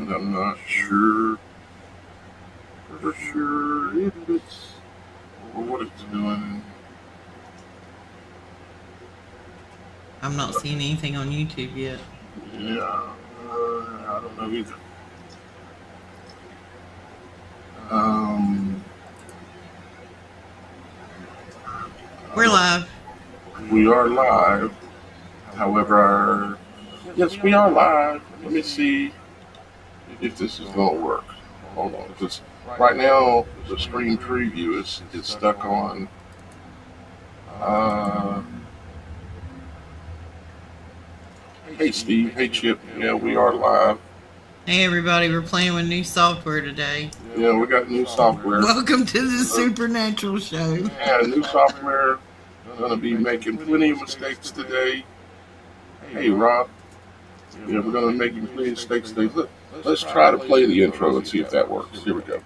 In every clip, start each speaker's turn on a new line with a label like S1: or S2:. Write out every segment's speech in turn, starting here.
S1: and I'm not sure for sure if it's or what it's doing.
S2: I'm not seeing anything on YouTube yet.
S1: Yeah, I don't know either. Um,
S2: We're live.
S1: we are live. However, yes, we are live. Let me see if this is going to work. Hold on, because right now the screen preview is stuck on. Uh, hey Steve, hey Chip. Yeah, we are live.
S2: Hey everybody, we're playing with new software today.
S1: Yeah, we got new software.
S2: Welcome to the Supernatural Show.
S1: Yeah, new software. Gonna be making plenty of mistakes today. Hey Rob. Yeah, we're gonna be making plenty of mistakes today. Let's try to play the intro and see if that works. Here we go.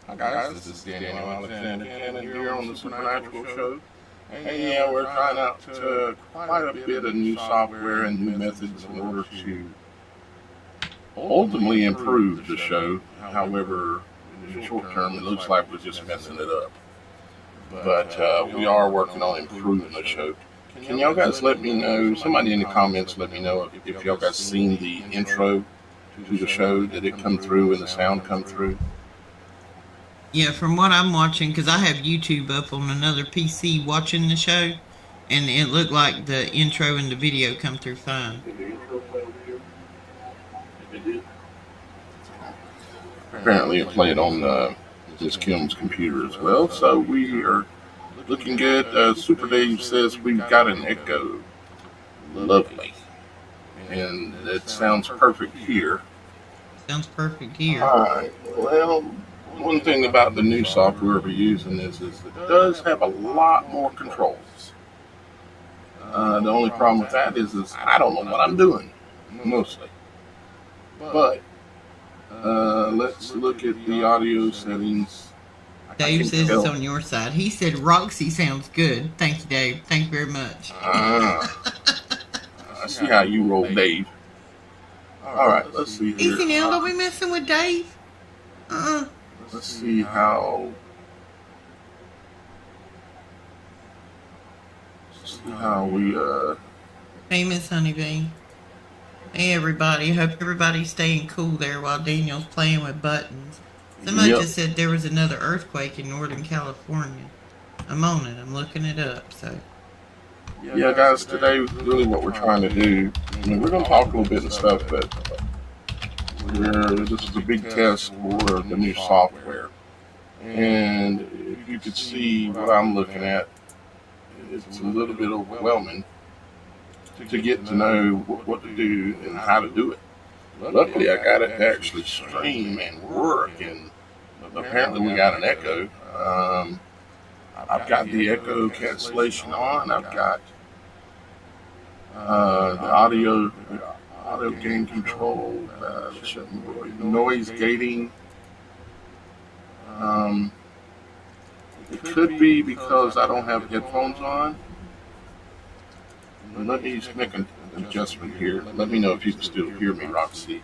S1: Hi guys, this is Daniel Alexander Cannon here on the Supernatural Show. And yeah, we're trying out quite a bit of new software and new methods in order to ultimately improve the show. However, in the short term, it looks like we're just messing it up. But we are working on improving the show. Can y'all guys let me know, somebody in the comments let me know if y'all guys seen the intro to the show? Did it come through and the sound come through?
S2: Yeah, from what I'm watching, because I have YouTube up on another PC watching the show, and it looked like the intro and the video come through fine.
S1: Apparently it played on Miss Kim's computer as well, so we are looking good. Super Dave says we've got an echo. Lovely. And it sounds perfect here.
S2: Sounds perfect here.
S1: Alright, well, one thing about the new software we're using is it does have a lot more controls. The only problem with that is I don't know what I'm doing, mostly. But let's look at the audio settings.
S2: Dave says it's on your side. He said Roxy sounds good. Thank you, Dave. Thank you very much.
S1: I see how you roll, Dave. Alright, let's see here.
S2: Easy now, don't be messing with Dave.
S1: Let's see how we
S2: Hey, Miss Honeybee. Hey, everybody. Hope everybody's staying cool there while Daniel's playing with buttons. Somebody just said there was another earthquake in Northern California. I'm on it. I'm looking it up. So.
S1: Yeah, guys, today really what we're trying to do. I mean, we're going to talk a little bit and stuff, but this is a big test for the new software. And if you could see what I'm looking at, it's a little bit overwhelming to get to know what to do and how to do it. Luckily, I got it to actually stream and work, and Apparently we got an echo. I've got the echo cancellation on. I've got the audio gain control, noise gating. Um, it could be because I don't have headphones on. Let me just make an adjustment here. Let me know if you can still hear me, Roxy,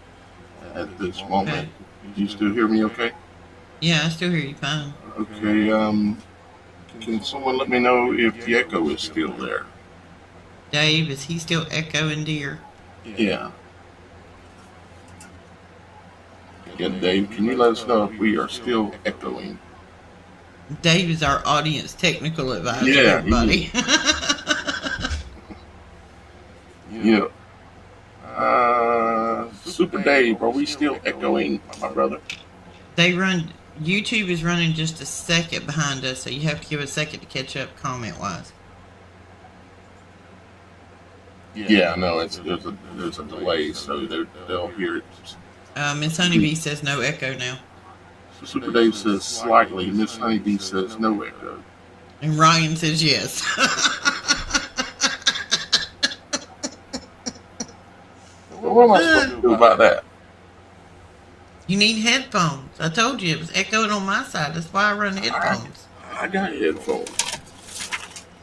S1: at this moment.
S2: Okay.
S1: Do you still hear me okay?
S2: Yeah, I still hear you fine.
S1: Okay, can someone let me know if the echo is still there?
S2: Dave, is he still echoing deer?
S1: Yeah. Yeah, Dave, can you let us know if we are still echoing?
S2: Dave is our audience technical advisor,
S1: Yeah,
S2: everybody.
S1: Yeah. Super Dave, are we still echoing, my brother?
S2: YouTube is running just a second behind us, so you have to give a second to catch up comment-wise.
S1: Yeah, no, there's a delay, so they'll hear it.
S2: Miss Honeybee says no echo now.
S1: Super Dave says slightly. Miss Honeybee says no echo.
S2: And Ryan says yes.
S1: Well, what am I supposed to do about that?
S2: You need headphones. I told you it was echoing on my side. That's why I run headphones.
S1: I got headphones.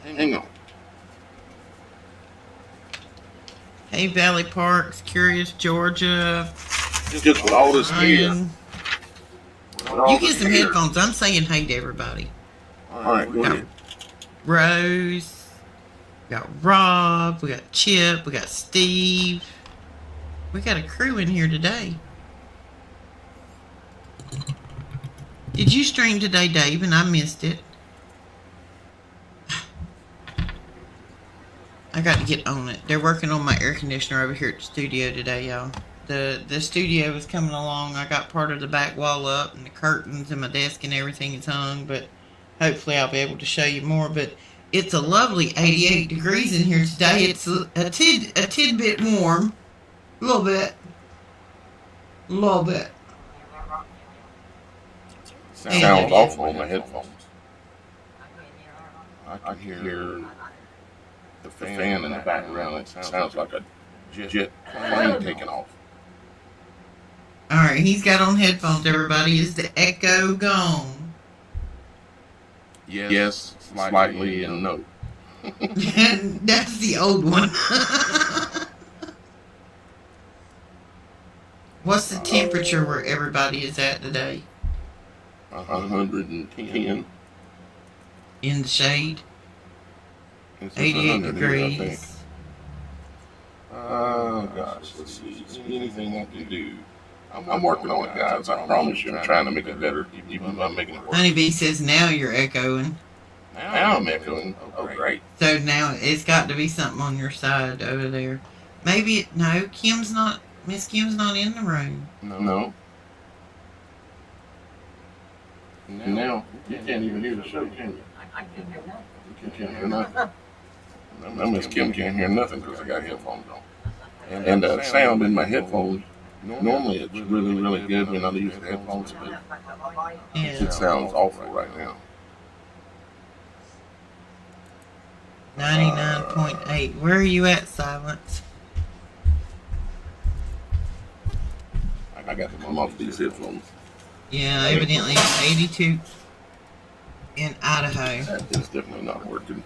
S1: Hang on.
S2: Hey, Valley Parks, Curious, Georgia.
S1: Just with all this gear.
S2: Ryan. You get some headphones. I'm saying hey to everybody.
S1: All right, go ahead.
S2: Rose. We got Rob. We got Chip. We got Steve. We got a crew in here today. Did you stream today, Dave? And I missed it. I got to get on it. They're working on my air conditioner over here at the studio today, y'all. The studio is coming along. I got part of the back wall up and the curtains and my desk and everything is hung, but hopefully I'll be able to show you more. But it's a lovely 88 degrees in here today. It's a tidbit warm. A little bit. A little bit.
S1: Sounds awful on my headphones. I can hear the fan in the background. It sounds like a jet plane taking off.
S2: Alright, he's got on headphones, everybody. Is the echo gone?
S1: Yes, slightly, and no.
S2: That's the old one. What's the temperature where everybody is at today?
S1: 110.
S2: In the shade? 88 degrees.
S1: Oh gosh, let's see. Is there anything I can do? I'm working on it, guys. I promise you, I'm trying to make it better, even though I'm making it work.
S2: Honeybee says now you're echoing.
S1: Now I'm echoing. Oh, great.
S2: So now it's got to be something on your side over there. Maybe no. Miss Kim's not in the room.
S1: No. Now you can't even hear the show, can you? You can't hear nothing. Now Miss Kim can't hear nothing because I got headphones on. And the sound in my headphones, normally it's really, really good when I use the headphones, but it sounds awful right now.
S2: 99.8. Where are you at, Silence?
S1: I got to come off these headphones.
S2: Yeah, evidently it's 82 in Idaho.
S1: It's definitely not working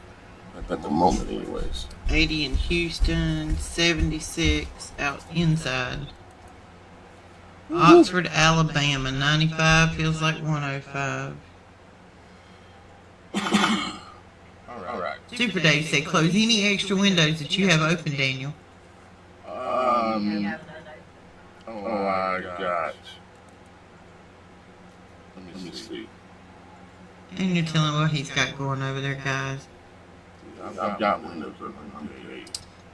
S1: at the moment anyways.
S2: 80 in Houston, 76 out inside. Oxford, Alabama, 95 feels like 105.
S1: All right.
S2: Super Dave said close any extra windows that you have open, Daniel.
S1: I got. Let me see.
S2: And you're telling what he's got going over there, guys.
S1: I've got windows open.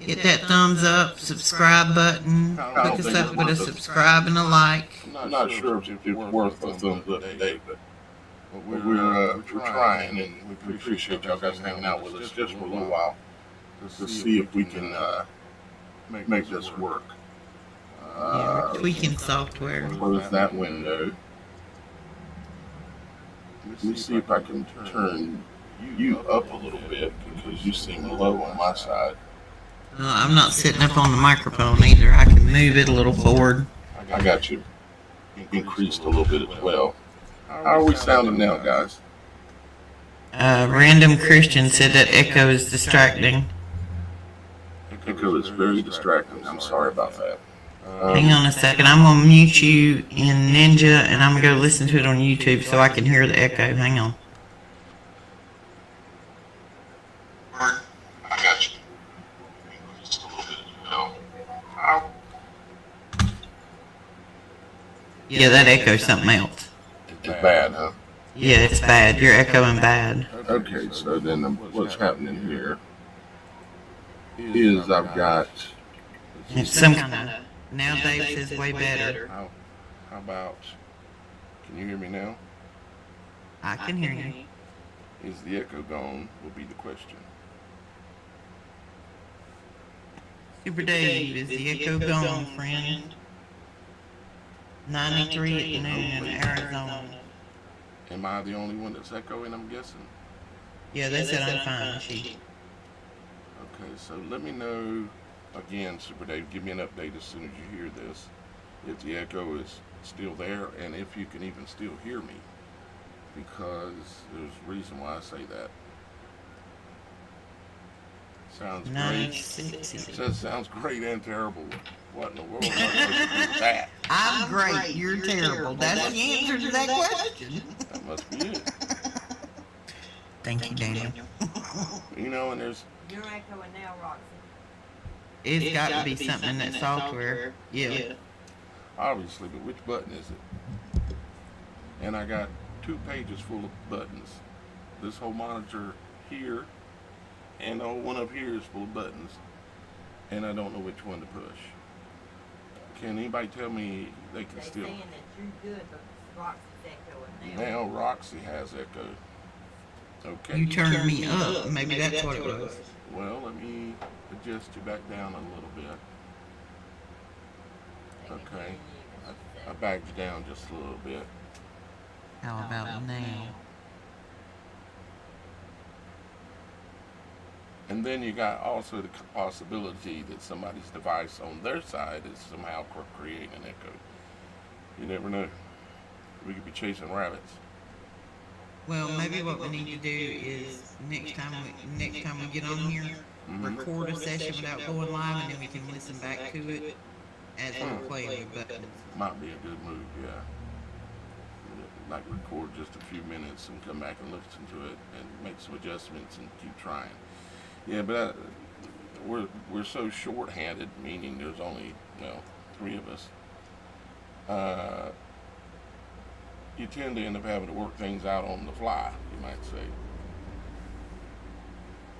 S2: Hit that thumbs up, subscribe button. Hook us up with a subscribe and a like.
S1: I'm not sure if it's worth a thumbs up today, but we're trying, and we appreciate y'all guys hanging out with us just for a little while to see if we can make this work.
S2: Yeah, we're tweaking software.
S1: Close that window. Let me see if I can turn you up a little bit because you seem low on my side.
S2: I'm not sitting up on the microphone either. I can move it a little forward.
S1: I got you increased a little bit as well. How are we sounding now, guys?
S2: Random Christian said that echo is distracting.
S1: Echo is very distracting. I'm sorry about that.
S2: Hang on a second. I'm going to mute you in Ninja, and I'm going to go listen to it on YouTube so I can hear the echo. Hang on.
S1: I got you. Just a little bit as well.
S2: Yeah, that echo's something else.
S1: It's bad, huh?
S2: Yeah, it's bad. You're echoing bad.
S1: Okay, so then what's happening here is I've got...
S2: It's some kind of... Now Dave says way better.
S1: How about... Can you hear me now?
S2: I can hear you.
S1: Is the echo gone will be the question.
S2: Super Dave, is the echo gone, friend? 93 at noon in Arizona.
S1: Am I the only one that's echoing, I'm guessing?
S2: Yeah, they said I'm fine. She.
S1: Okay, so let me know, again, Super Dave, give me an update as soon as you hear this. If the echo is still there, and if you can even still hear me. Because there's a reason why I say that. Sounds great. It sounds great and terrible. What in the world am I supposed to do with that?
S2: I'm great. You're terrible. That's the answer to that question.
S1: That must be it.
S2: Thank you, Daniel.
S1: You know, and there's...
S3: You're echoing now, Roxy.
S2: It's got to be something in that software. Yeah.
S1: Obviously, but which button is it? And I got 2 pages full of buttons. This whole monitor here and the whole one up here is full of buttons. And I don't know which one to push. Can anybody tell me they can still...
S3: They're saying that you're good, but Roxy's echoing now.
S1: Now Roxy has echo. Okay.
S2: You turned me up. Maybe that's what it was.
S1: Well, let me adjust you back down a little bit. Okay. I backed you down just a little bit.
S2: How about now?
S1: And then you got also the possibility that somebody's device on their side is somehow creating an echo. You never know. We could be chasing rabbits.
S2: Well, maybe what we need to do is next time we get on here, record a session without going live, and then we can listen back to it as we're playing with buttons.
S1: Might be a good move, yeah. Like record just a few minutes and come back and listen to it and make some adjustments and keep trying. Yeah, but we're so short-handed, meaning there's only 3 of us. You tend to end up having to work things out on the fly, you might say.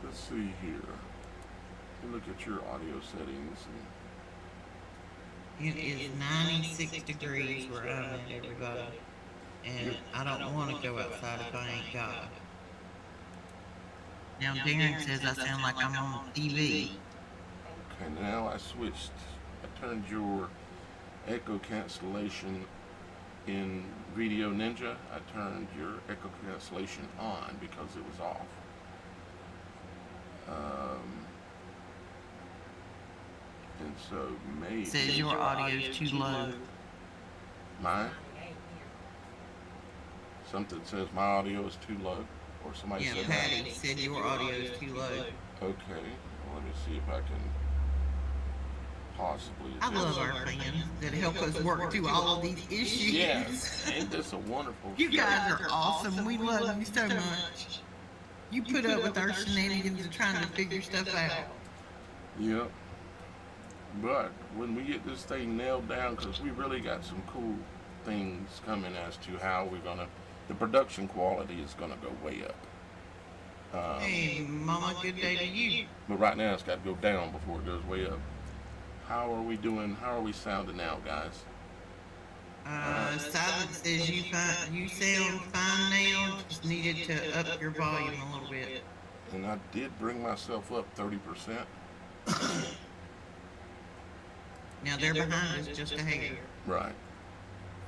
S1: Let's see here. Look at your audio settings.
S2: It is 96 degrees where I'm at, everybody. And I don't want to go outside if I ain't got it. Now Darren says I sound like I'm on TV.
S1: Okay, now I switched. I turned your echo cancellation in Video Ninja. I turned your echo cancellation on because it was off. And so maybe...
S2: It says your audio is too low.
S1: Mine? Something says my audio is too low? Or somebody said
S2: Patty said your audio is too low.
S1: Okay, well, let me see if I can possibly...
S2: I love our fans that help us work through all of these issues.
S1: Yes, ain't this a wonderful
S2: You guys are awesome. We love you so much. You put up with our shenanigans and trying to figure stuff out.
S1: Yep. But when we get this thing nailed down, because we really got some cool things coming as to how we're going to... The production quality is going to go way up.
S2: Hey, Mama, good day to you.
S1: But right now it's got to go down before it goes way up. How are we doing? How are we sounding now, guys?
S2: Silence says you sound fine now. Just needed to up your volume a little bit.
S1: And I did bring myself up 30%.
S2: Now they're behind us just a hair.
S1: Right.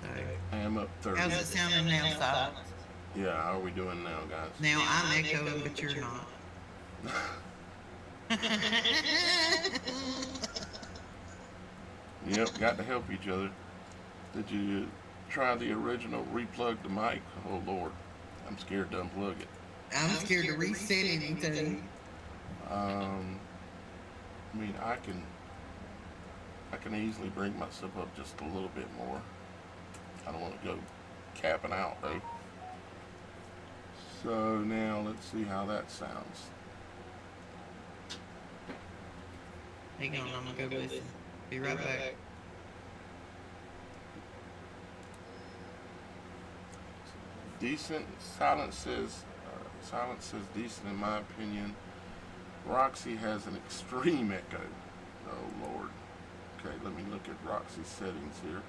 S2: So,
S1: I am up 30.
S2: how's it sounding now, Silence?
S1: Yeah, how are we doing now, guys?
S2: Now I'm echoing, but you're not.
S1: Yep, got to help each other. Did you try the original replug the mic? Oh Lord, I'm scared to unplug it.
S2: I'm scared to reset anything.
S1: I mean, I can easily bring myself up just a little bit more. I don't want to go capping out though. So now let's see how that sounds.
S2: Hang on, I'm gonna go listen. Be right back.
S1: Decent. Silence says decent in my opinion. Roxy has an extreme echo. Oh Lord. Okay, let me look at Roxy's settings here.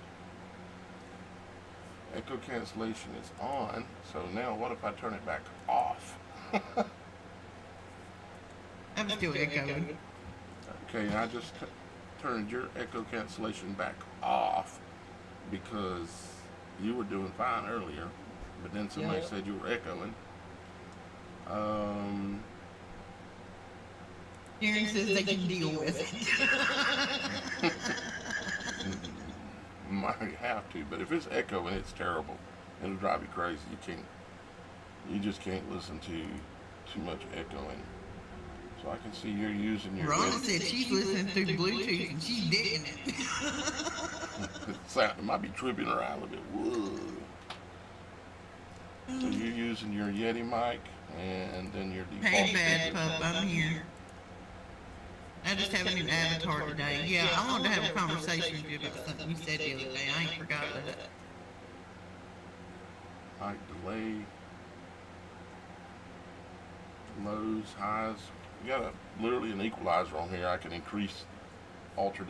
S1: Echo cancellation is on. So now what if I turn it back off?
S2: I'm still echoing.
S1: Okay, I just turned your echo cancellation back off because you were doing fine earlier, but then somebody said you were echoing.
S2: Darren says they can deal with it.
S1: Might have to, but if it's echoing, it's terrible. It'll drive you crazy. You just can't listen to too much echoing. So I can see you're using your.
S2: Rhonda said she's listening through Bluetooth and she's digging it.
S1: It might be tripping around a little bit. Whoa. So you're using your Yeti mic and then your default.
S2: Hey, Bad Pup, I'm here. I just have a new avatar today. Yeah, I wanted to have a conversation with you about something you said the other day. I ain't forgot that.
S1: Mic delay. Lows, highs. We got literally an equalizer on here. I can alter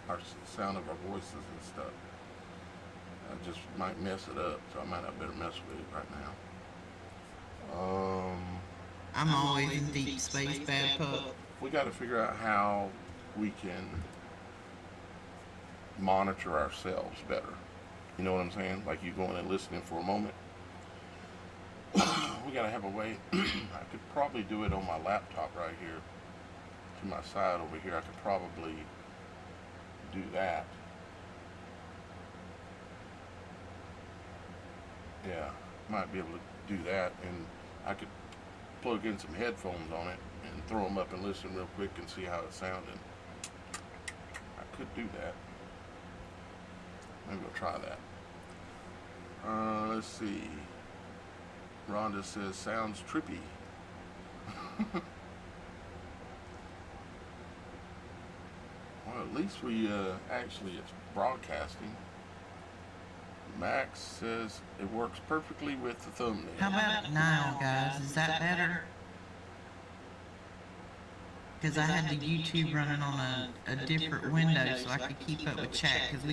S1: our sound of our voices and stuff. I just might mess it up, so I might not better mess with it right now.
S2: I'm always in deep space, Bad Pup.
S1: We got to figure out how we can monitor ourselves better. You know what I'm saying? Like you going and listening for a moment. We got to have a way. I could probably do it on my laptop right here to my side over here. I could probably do that. Yeah, might be able to do that, and I could plug in some headphones on it and throw them up and listen real quick and see how it sounded. I could do that. Maybe I'll try that. Let's see. Rhonda says, sounds trippy. Well, at least we actually it's broadcasting. Max says it works perfectly with the thumbnail.
S2: How about now, guys? Is that better? Because I had the YouTube running on a different window so I could keep up with chat. Because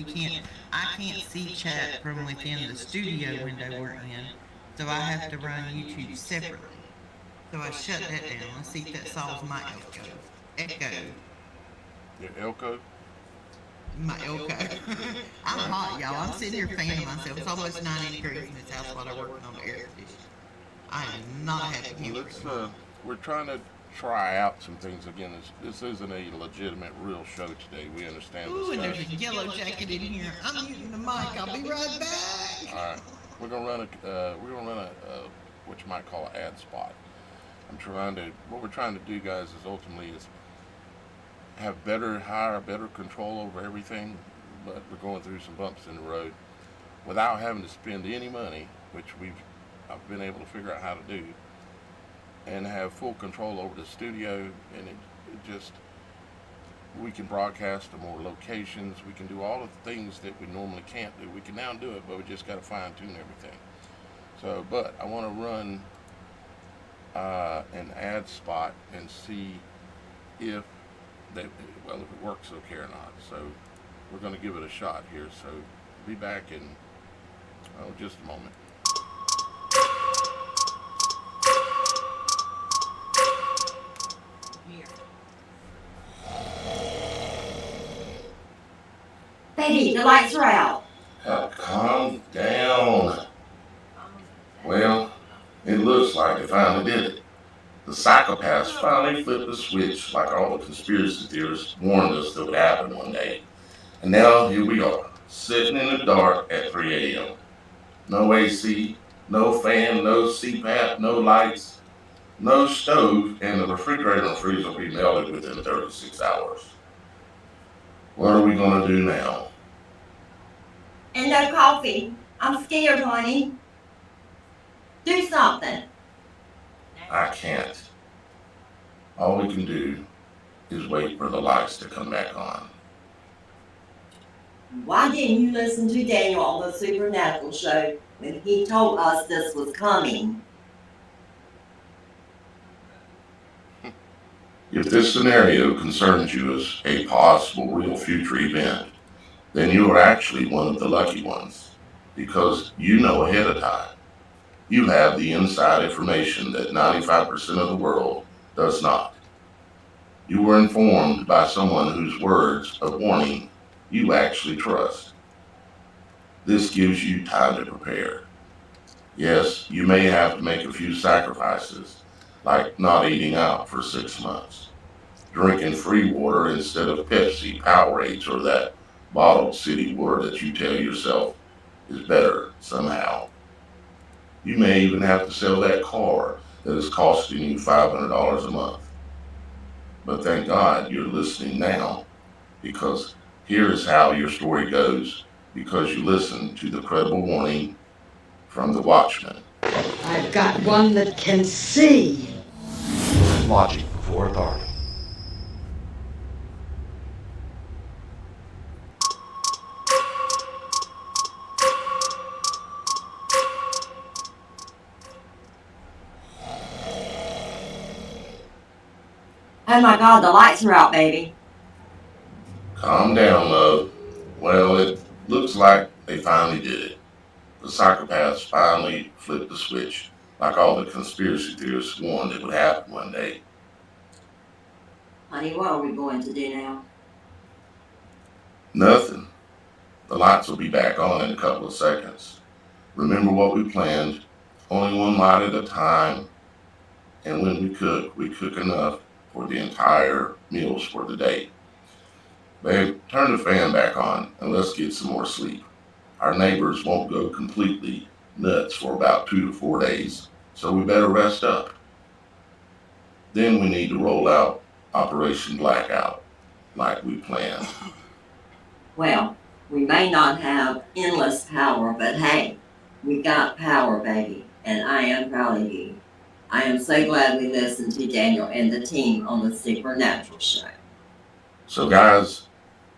S2: I can't see chat from within the studio window we're in. So I have to run YouTube separately. So I shut that down. Let's see if that solves my echo.
S1: Your Elko?
S2: My echo. I'm hot, y'all. I'm sitting here fanning myself. It's almost 90 degrees in this house while I'm working on the air conditioning. I am not happy.
S1: We're trying to try out some things again. This isn't a legitimate, real show today. We understand this.
S2: Ooh, and there's a yellow jacket in here. I'm muting the mic. I'll be right back.
S1: All right, we're gonna run a what you might call an ad spot. What we're trying to do, guys, is ultimately have better control over everything, but we're going through some bumps in the road without having to spend any money, which I've been able to figure out how to do, and have full control over the studio, and we can broadcast to more locations. We can do all of the things that we normally can't do. We can now do it, but we just got to fine tune everything. So, but I want to run an ad spot and see if it works okay or not. So we're going to give it a shot here. So be back in just a moment.
S3: Betty, the lights are out.
S1: Calm down. Well, It looks like they finally did it. The psychopaths finally flipped the switch like all the conspiracy theorists warned us that would happen one day. And now here we are, sitting in the dark at 3 a.m. No AC, no fan, no CPAP, no lights, no stove, and the refrigerator and freezer will be melted within 36 hours. What are we going to do now?
S4: And no coffee. I'm scared, honey. Do something.
S1: I can't. All we can do is wait for the lights to come back on.
S4: Why didn't you listen to Daniel on the Supernatural show when he told us this was coming?
S1: If this scenario concerns you as a possible real future event, then you are actually one of the lucky ones, because you know ahead of time. You have the inside information that 95% of the world does not. You were informed by someone whose words of warning you actually trust. This gives you time to prepare. Yes, you may have to make a few sacrifices, like not eating out for 6 months, drinking free water instead of Pepsi, Powerades, or that bottled city water that you tell yourself is better somehow. You may even have to sell that car that is costing you $500 a month. But thank God you're listening now, because here is how your story goes, because you listened to the credible warning from the Watchman.
S5: I've got one that can see.
S6: Logic before authority.
S4: Oh my God, the lights are out, baby.
S1: Calm down, love. Well, it looks like they finally did it. The psychopaths finally flipped the switch, like all the conspiracy theorists warned it would happen one day.
S4: Honey, what are we going to do now?
S1: Nothing. The lights will be back on in a couple of seconds. Remember what we planned, only one light at a time, and when we cook enough for the entire meals for the day. Babe, turn the fan back on and let's get some more sleep. Our neighbors won't go completely nuts for about 2 to 4 days, so we better rest up. Then we need to roll out Operation Blackout, like we planned.
S4: Well, we may not have endless power, but hey, we got power, baby, and I am proud of you. I am so glad we listened to Daniel and the team on the Supernatural show.
S1: So guys,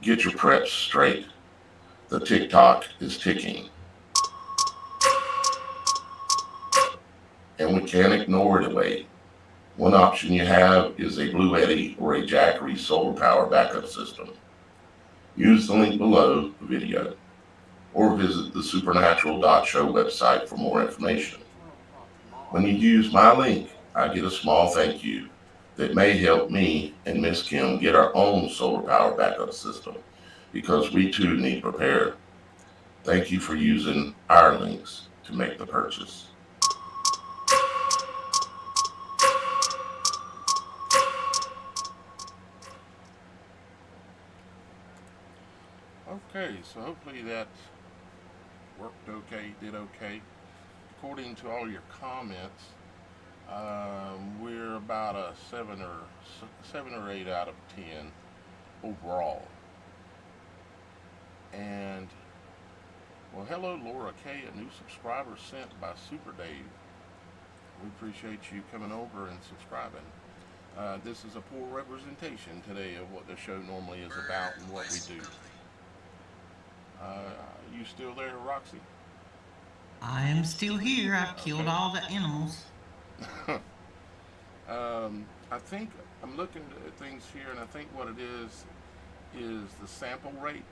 S1: get your preps straight. The tick-tock is ticking. And we can't ignore it away. One option you have is a Blue Eddy or a Jackery solar power backup system. Use the link below the video, or visit the supernatural.show website for more information. When you use my link, I get a small thank you that may help me and Miss Kim get our own solar power backup system, because we too need prepared. Thank you for using our links to make the purchase. Okay, so hopefully that worked okay, did okay. According to all your comments, we're about a 7 or 8 out of 10 overall. And well, hello Laura K, a new subscriber sent by Super Dave. We appreciate you coming over and subscribing. This is a poor representation today of what the show normally is about and what we do. You still there, Roxy?
S2: I am still here. I've killed all the animals.
S1: I think I'm looking at things here, and I think what it is the sample rate.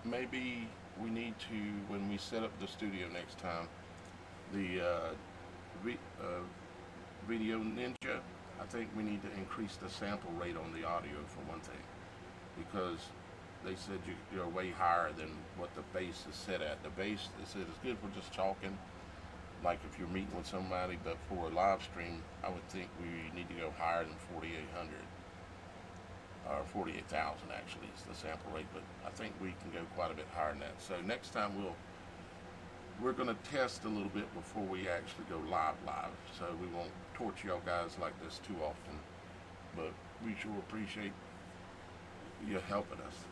S1: Maybe we need to, when we set up the studio next time, the Video Ninja, I think we need to increase the sample rate on the audio for one thing, because they said you're way higher than what the bass is set at. The bass, they said, is good for just talking. like if you're meeting with somebody, but for a live stream, I would think we need to go higher than 4,800 or 48,000 actually is the sample rate, but I think we can go quite a bit higher than that. So next time we're going to test a little bit before we actually go live. So we won't torture y'all guys like this too often, but we sure appreciate you helping us.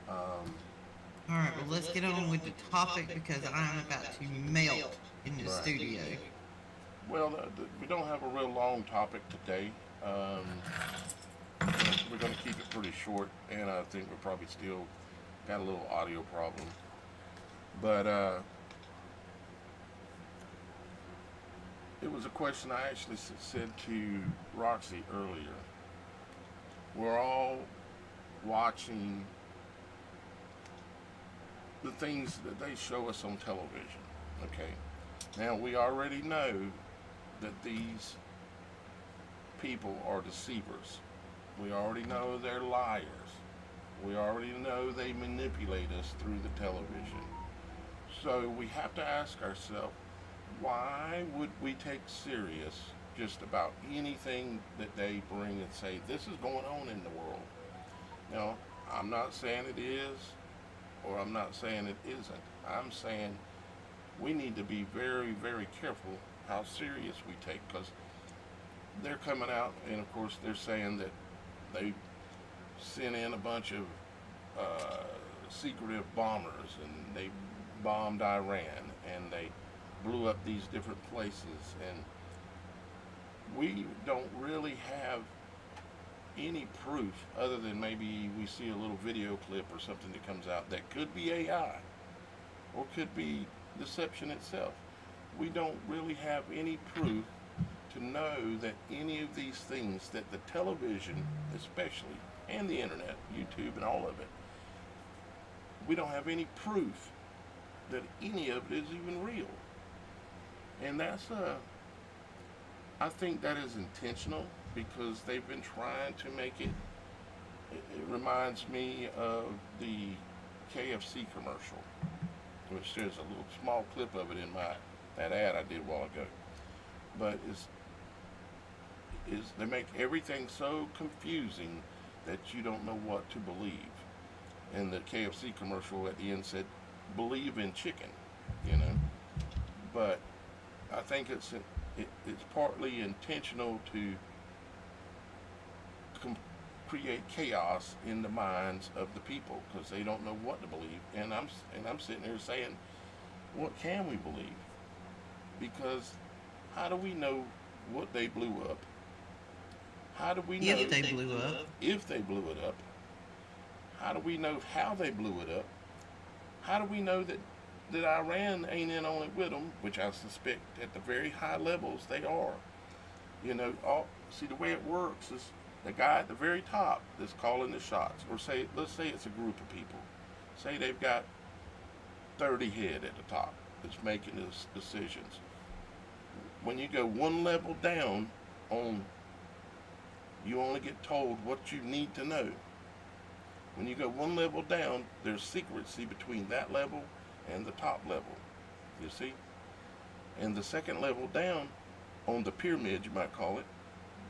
S2: All right, well, let's get on with the topic because I'm about to melt in the studio.
S1: Well, we don't have a real long topic today. We're going to keep it pretty short, and I think we're probably still got a little audio problem. But it was a question I actually said to Roxy earlier. We're all watching the things that they show us on television. Okay. Now we already know that these people are deceivers. We already know they're liars. We already know they manipulate us through the television. So we have to ask ourselves, why would we take serious just about anything that they bring and say, this is going on in the world? Now, I'm not saying it is, or I'm not saying it isn't. I'm saying we need to be very, very careful how serious we take, because they're coming out, and of course they're saying that they sent in a bunch of secretive bombers, and they bombed Iran, and they blew up these different places, and we don't really have any proof other than maybe we see a little video clip or something that comes out that could be AI or could be deception itself. We don't really have any proof to know that any of these things that the television especially, and the internet, YouTube and all of it, we don't have any proof that any of it is even real. And that's I think that is intentional, because they've been trying to make it reminds me of the KFC commercial, which there's a little small clip of it in that ad I did a while ago. But they make everything so confusing that you don't know what to believe. And the KFC commercial at the end said, "Believe in chicken," you know. But I think it's partly intentional to create chaos in the minds of the people, because they don't know what to believe. And I'm sitting here saying, what can we believe? Because how do we know what they blew up? How do we know
S2: if they blew up?
S1: If they blew it up? How do we know how they blew it up? How do we know that Iran ain't in on it with them, which I suspect at the very high levels they are? You know, see, the way it works is the guy at the very top that's calling the shots, or let's say it's a group of people. Say they've got 30 head at the top that's making those decisions. When you go one level down you only get told what you need to know. When you go one level down, there's secrecy between that level and the top level, you see? And the second level down, on the pyramid you might call it,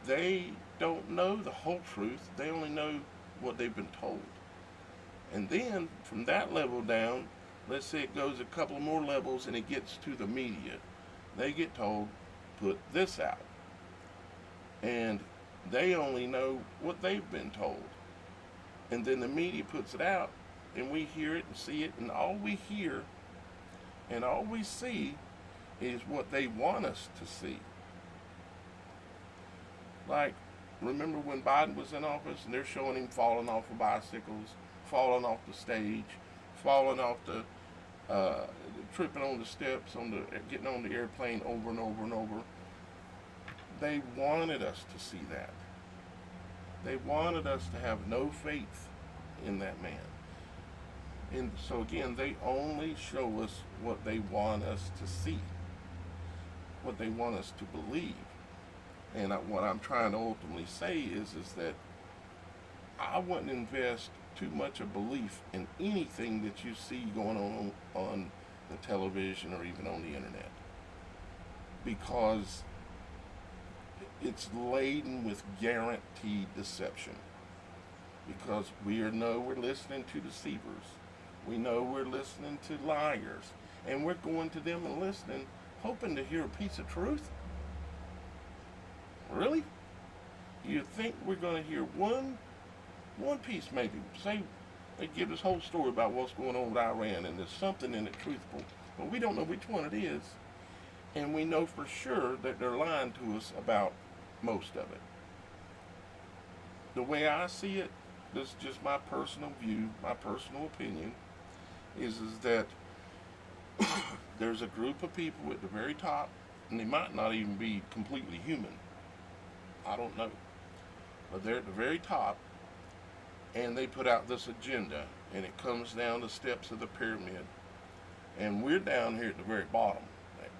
S1: they don't know the whole truth. They only know what they've been told. And then from that level down, let's say it goes a couple more levels and it gets to the media. They get told, put this out. And they only know what they've been told. And then the media puts it out, and we hear it and see it, and all we hear and all we see is what they want us to see. Like, remember when Biden was in office and they're showing him falling off of bicycles, falling off the stage, falling off the tripping on the steps, getting on the airplane over and over and over. They wanted us to see that. They wanted us to have no faith in that man. And so again, they only show us what they want us to see, what they want us to believe. And what I'm trying to ultimately say is that I wouldn't invest too much of belief in anything that you see going on the television or even on the internet. because it's laden with guaranteed deception. Because know we're listening to deceivers. We know we're listening to liars. And we're going to them and listening, hoping to hear a piece of truth. Really? You think we're going to hear one piece maybe? Say they give this whole story about what's going on with Iran and there's something in it truthful. But we don't know which one it is. And we know for sure that they're lying to us about most of it. The way I see it, this is just my personal view, my personal opinion, is that there's a group of people at the very top, and they might not even be completely human. I don't know. But they're at the very top, and they put out this agenda, and it comes down the steps of the pyramid. And we're down here at the very bottom.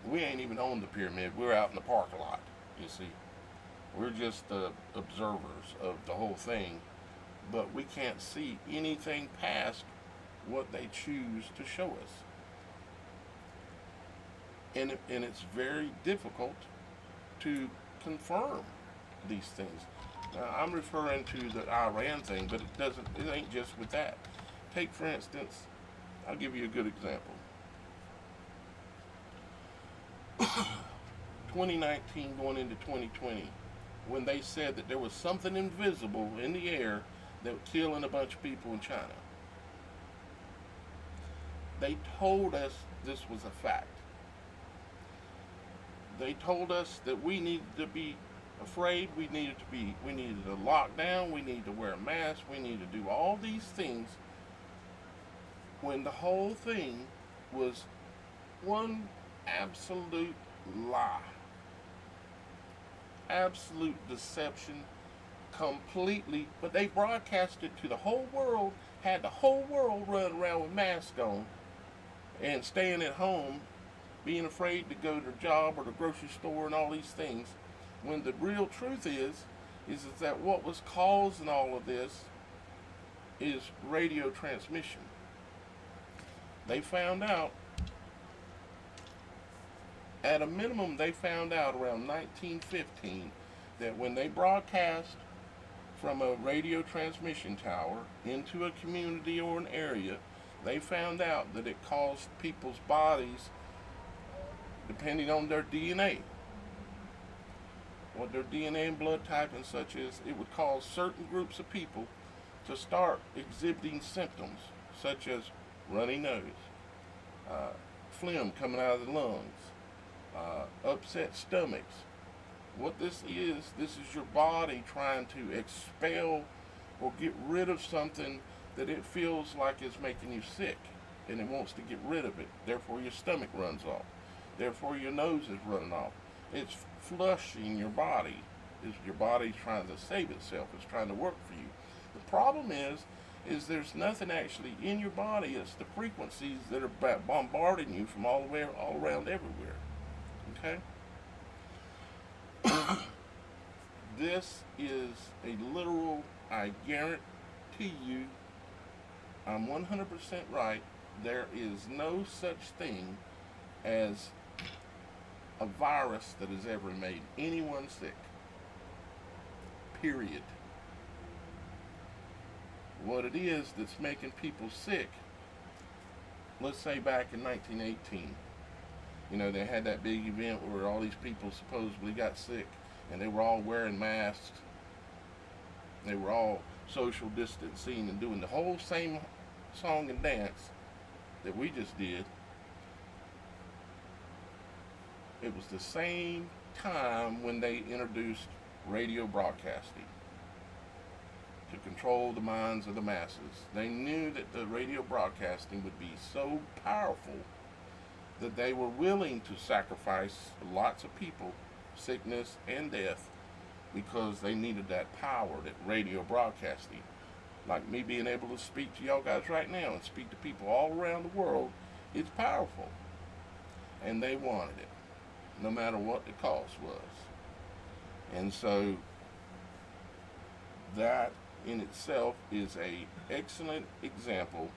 S1: We ain't even on the pyramid. We're out in the parking lot, you see. We're just the observers of the whole thing. But we can't see anything past what they choose to show us. And it's very difficult to confirm these things. Now, I'm referring to the Iran thing, but it ain't just with that. Take, for instance, I'll give you a good example. 2019 going into 2020, when they said that there was something invisible in the air that was killing a bunch of people in China. They told us this was a fact. They told us that we needed to be afraid, we needed to lock down, we needed to wear a mask, we needed to do all these things, when the whole thing was one absolute lie. Absolute deception, completely. But they broadcast it to the whole world, had the whole world running around with masks on and staying at home, being afraid to go to their job or the grocery store and all these things, when the real truth is that what was causing all of this is radio transmission. They found out, at a minimum, they found out around 1915 that when they broadcast from a radio transmission tower into a community or an area, they found out that it caused people's bodies, depending on their DNA, what their DNA and blood type and such is, it would cause certain groups of people to start exhibiting symptoms such as runny nose, phlegm coming out of the lungs, upset stomachs. What this is your body trying to expel or get rid of something that it feels like is making you sick, and it wants to get rid of it. Therefore your stomach runs off. Therefore your nose is running off. It's flushing your body. Your body's trying to save itself. It's trying to work for you. The problem is there's nothing actually in your body. It's the frequencies that are bombarding you from all around everywhere. Okay? This is a literal, I guarantee you, I'm 100% right, there is no such thing as a virus that has ever made anyone sick. Period. What it is that's making people sick, let's say back in 1918, they had that big event where all these people supposedly got sick, and they were all wearing masks. They were all social distancing and doing the whole same song and dance that we just did. It was the same time when they introduced radio broadcasting to control the minds of the masses. They knew that the radio broadcasting would be so powerful that they were willing to sacrifice lots of people, sickness and death, because they needed that power, that radio broadcasting. Like me being able to speak to y'all guys right now and speak to people all around the world, it's powerful. And they wanted it, no matter what the cost was. And so that in itself is an excellent example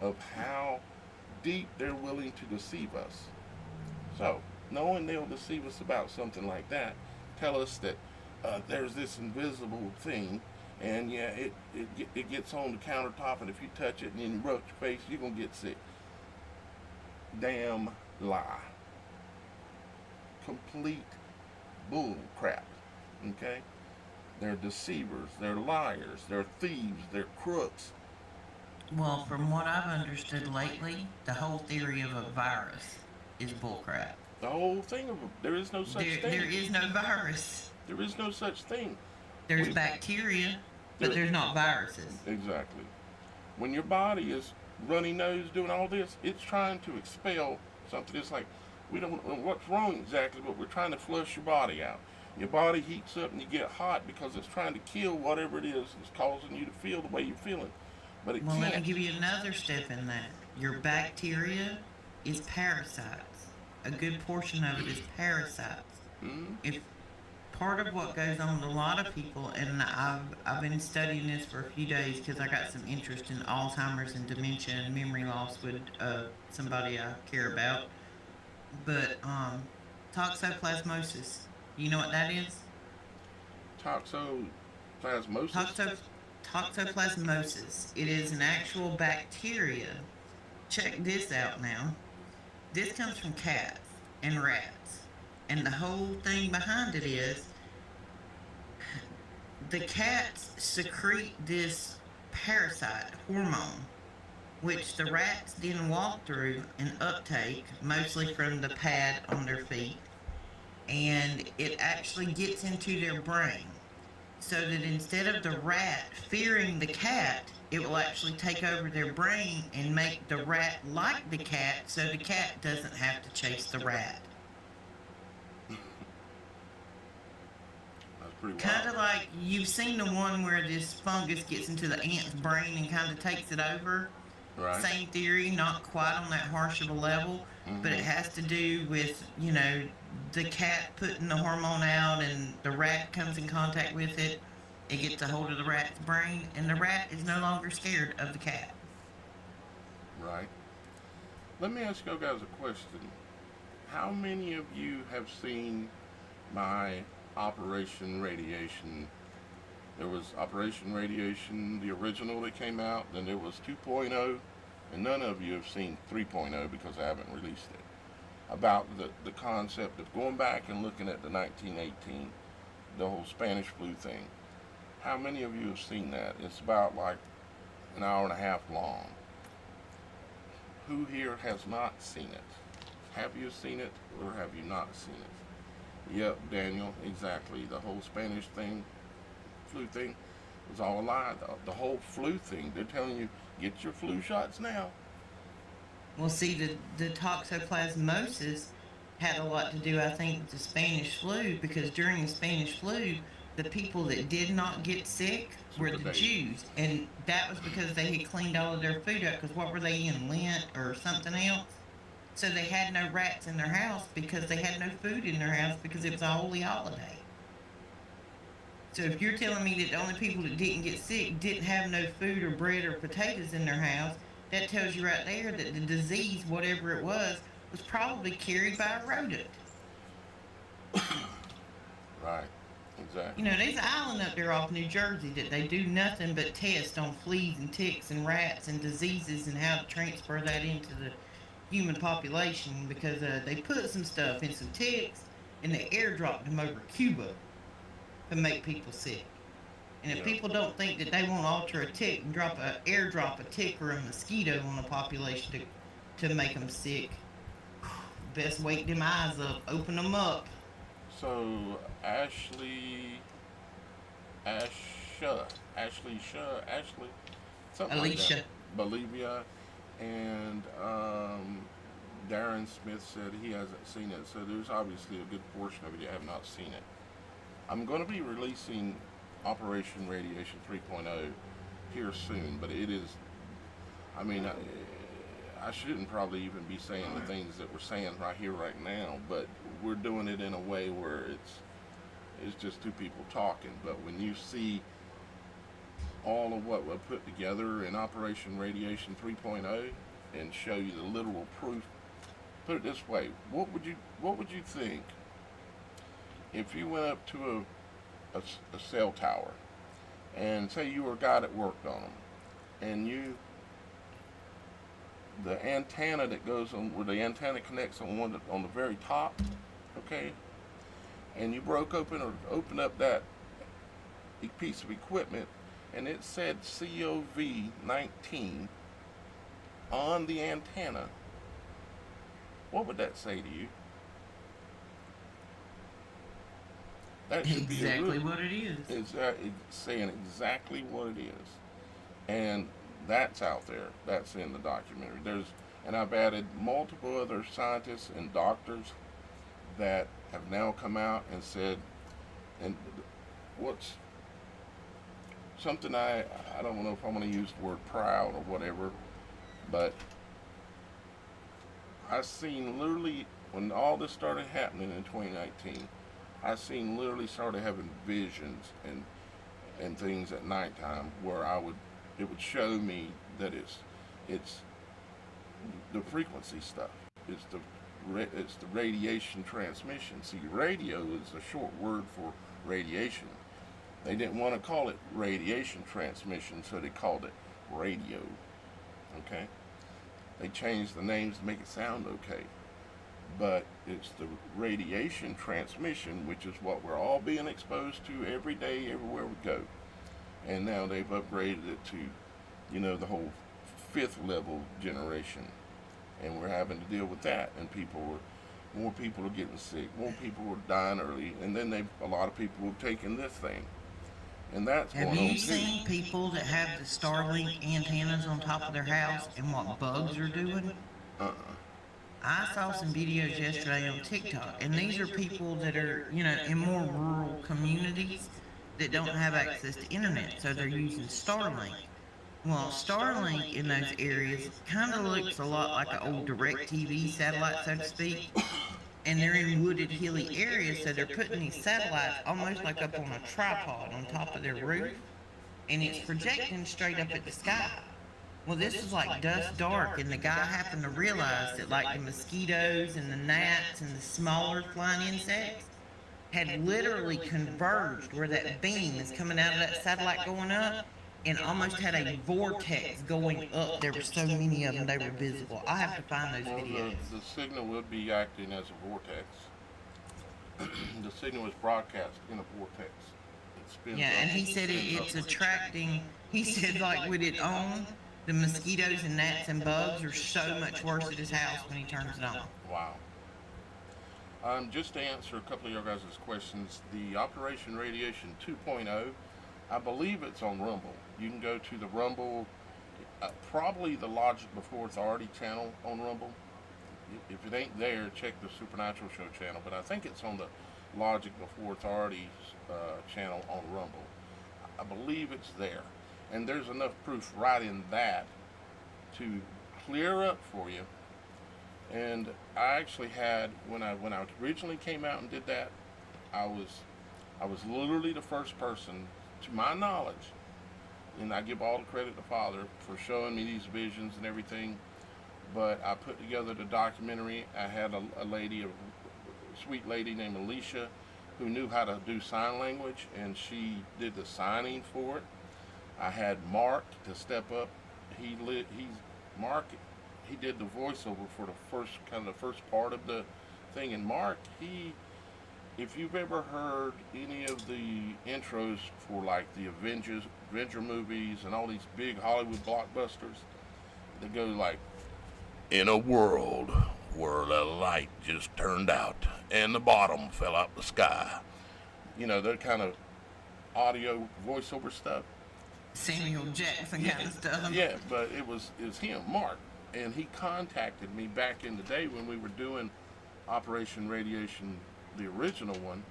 S1: of how deep they're willing to deceive us. So knowing they'll deceive us about something like that, tell us that there's this invisible thing, and yeah, it gets on the countertop, and if you touch it and then you rub your face, you're gonna get sick. Damn lie. Complete bull crap. Okay? They're deceivers, they're liars, they're thieves, they're crooks.
S2: Well, from what I've understood lately, the whole theory of a virus is bullcrap.
S1: The whole thing of there is no such thing.
S2: There is no virus.
S1: There is no such thing.
S2: There's bacteria, but there's not viruses.
S1: Exactly. When your body is runny nose doing all this, it's trying to expel something. It's like we don't know what's wrong exactly, but we're trying to flush your body out. Your body heats up and you get hot because it's trying to kill whatever it is that's causing you to feel the way you're feeling. But it
S2: Well, let me
S1: can't.
S2: give you another step in that. Your bacteria is parasites. A good portion of it is parasites.
S1: Mhm.
S2: If part of what goes on with a lot of people, and I've been studying this for a few days because I got some interest in Alzheimer's and dementia and memory loss with somebody I care about. But toxoplasmosis, you know what that is?
S1: Toxoplasmosis.
S2: Toxoplasmosis. It is an actual bacteria. Check this out now. This comes from cats and rats. And the whole thing behind it is the cats secrete this parasite hormone, which the rats then walk through and uptake, mostly from the pad on their feet. And it actually gets into their brain. So that instead of the rat fearing the cat, it will actually take over their brain and make the rat like the cat so the cat doesn't have to chase the rat.
S1: That's pretty wild.
S2: Kind of like you've seen the one where this fungus gets into the ant's brain and kind of takes it over.
S1: Right.
S2: Same theory, not quite on that harsh of a level, but it has to do with, the cat putting the hormone out and the rat comes in contact with it. It gets a hold of the rat's brain, and the rat is no longer scared of the cat.
S1: Right. Let me ask you guys a question. How many of you have seen my Operation Radiation? There was Operation Radiation, the original that came out, then there was 2.0, and none of you have seen 3.0 because I haven't released it. About the concept of going back and looking at the 1918, the whole Spanish flu thing. How many of you have seen that? It's about like an hour and a half long. Who here has not seen it? Have you seen it or have you not seen it? Yep, Daniel, exactly. The whole Spanish thing, flu thing, was all a lie. The whole flu thing, they're telling you, get your flu shots now.
S2: Well, see, the toxoplasmosis had a lot to do, I think, with the Spanish flu, because during the Spanish flu, the people that did not get sick were the Jews. And that was because they had cleaned all of their food up, because what were they in, Lent or something else? So they had no rats in their house because they had no food in their house because it was a holy holiday. So if you're telling me that the only people that didn't get sick didn't have no food or bread or potatoes in their house, that tells you right there that the disease, whatever it was probably carried by a rodent.
S1: Right, exactly.
S2: There's an island up there off New Jersey that they do nothing but test on fleas and ticks and rats and diseases and how to transfer that into the human population, because they put some stuff in some ticks and they airdropped them over Cuba to make people sick. And if people don't think that they want to alter a tick and airdrop a tick or a mosquito on the population to make them sick, best wake them eyes up, open them up.
S1: So Ashley, something
S2: Alicia.
S1: like that. Bolivia, and Darren Smith said he hasn't seen it. So there's obviously a good portion of you that have not seen it. I'm going to be releasing Operation Radiation 3.0 here soon, but it is, I shouldn't probably even be saying the things that we're saying right here, right now, but we're doing it in a way where it's just two people talking. But when you see all of what we'll put together in Operation Radiation 3.0 and show you the literal proof put it this way: what would you think if you went up to a cell tower and say you were a guy that worked on them, and the antenna that goes on, where the antenna connects on the very top, okay, and you broke open or opened up that piece of equipment, and it said COV-19 on the antenna, what would that say to you? That should
S2: Exactly what it is.
S1: It's saying exactly what it is, and that's out there. That's in the documentary. And I've added multiple other scientists and doctors that have now come out and said, and what's something I don't know if I'm going to use the word proud or whatever, but I seen literally when all this started happening in 2019. I seen literally started having visions and things at nighttime where it would show me that it's the frequency stuff. It's the radiation transmission. See, radio is a short word for radiation. They didn't want to call it radiation transmission, so they called it radio. Okay? They changed the names to make it sound okay. But it's the radiation transmission, which is what we're all being exposed to every day, everywhere we go. And now they've upgraded it to, the whole 5th level generation. And we're having to deal with that. And more people are getting sick, more people are dying early, and then a lot of people have taken this thing. And that's going on.
S2: Have you seen people that have the Starlink antennas on top of their house and what bugs are doing? I saw some videos yesterday on TikTok, and these are people that are, in more rural communities that don't have access to internet, so they're using Starlink. Well, Starlink in those areas kind of looks a lot like an old DirecTV satellite, so to speak, and they're in wooded, hilly areas, so they're putting these satellites almost like up on a tripod on top of their roof, and it's projecting straight up at the sky. Well, this was like dusk dark, and the guy happened to realize that like the mosquitoes and the gnats and the smaller flying insects had literally converged where that beam is coming out of that satellite going up, and almost had a vortex going up. There were so many of them, they were visible. I have to find those videos.
S1: The signal would be acting as a vortex. The signal is broadcast in a vortex. It spins
S2: Yeah,
S1: up,
S2: and he said it's attracting, he said like with it on, the mosquitoes and gnats and bugs are so much worse at his house when he turns it on.
S1: Wow. Just to answer a couple of your guys' questions, the Operation Radiation 2.0, I believe it's on Rumble. You can go to the Rumble, probably the Logic Before Authority channel on Rumble. If it ain't there, check the Supernatural Show channel, but I think it's on the Logic Before Authority channel on Rumble. I believe it's there. And there's enough proof right in that to clear up for you. And I actually had, when I originally came out and did that, I was literally the first person, to my knowledge, and I give all the credit to Father for showing me these visions and everything, but I put together the documentary. I had a sweet lady named Alicia, who knew how to do sign language, and she did the signing for it. I had Mark to step up. He did the voiceover for the first part of the thing. And Mark, if you've ever heard any of the intros for like the Avenger movies and all these big Hollywood blockbusters, they go like, "In a world where the light just turned out and the bottom fell out the sky," that kind of audio voiceover stuff.
S2: Samuel Jackson kind of stuff.
S1: Yeah, but it was him, Mark, and he contacted me back in the day when we were doing Operation Radiation, the original one,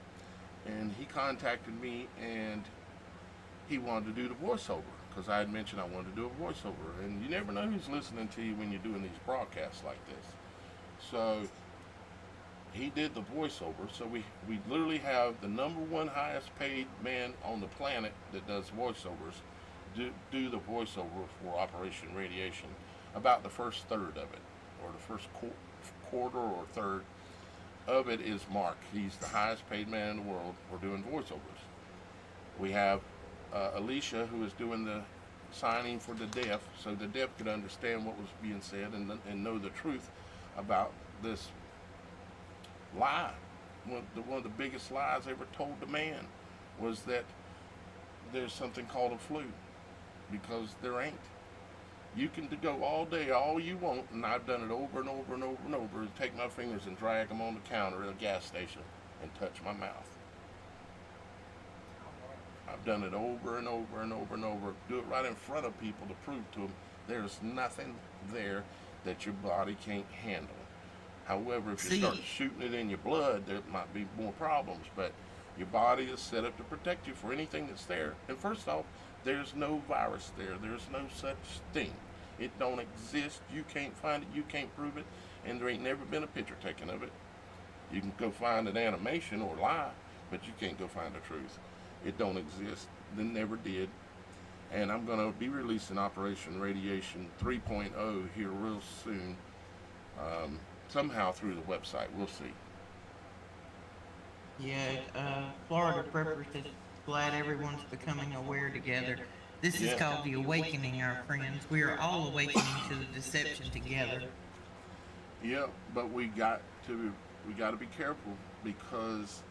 S1: and he contacted me and he wanted to do the voiceover because I had mentioned I wanted to do a voiceover, and you never know who's listening to you when you're doing these broadcasts like this. So he did the voiceover. So we literally have the #1 highest paid man on the planet that does voiceovers do the voiceover for Operation Radiation, about the first third of it, or the first quarter or a third of it is Mark. He's the highest paid man in the world for doing voiceovers. We have Alicia, who is doing the signing for the deaf, so the deaf could understand what was being said and know the truth about this lie. One of the biggest lies ever told to man was that there's something called a flu, because there ain't. You can go all day, all you want, and I've done it over and over and over and over, take my fingers and drag them on the counter at a gas station and touch my mouth. I've done it over and over and over and over. Do it right in front of people to prove to them there's nothing there that your body can't handle. However, if you start shooting it in your blood, there might be more problems, but your body is set up to protect you for anything that's there. And first off, there's no virus there. There's no such thing. It don't exist. You can't find it. You can't prove it. And there ain't never been a picture taken of it. You can go find an animation or lie, but you can't go find the truth. It don't exist. It never did. And I'm going to be releasing Operation Radiation 3.0 here real soon. Somehow through the website. We'll see.
S2: Yeah, Florida Preppers is glad everyone's becoming aware together. This is called the awakening, our friends. We are all awakening to the deception together.
S1: Yeah, but we got to be careful, because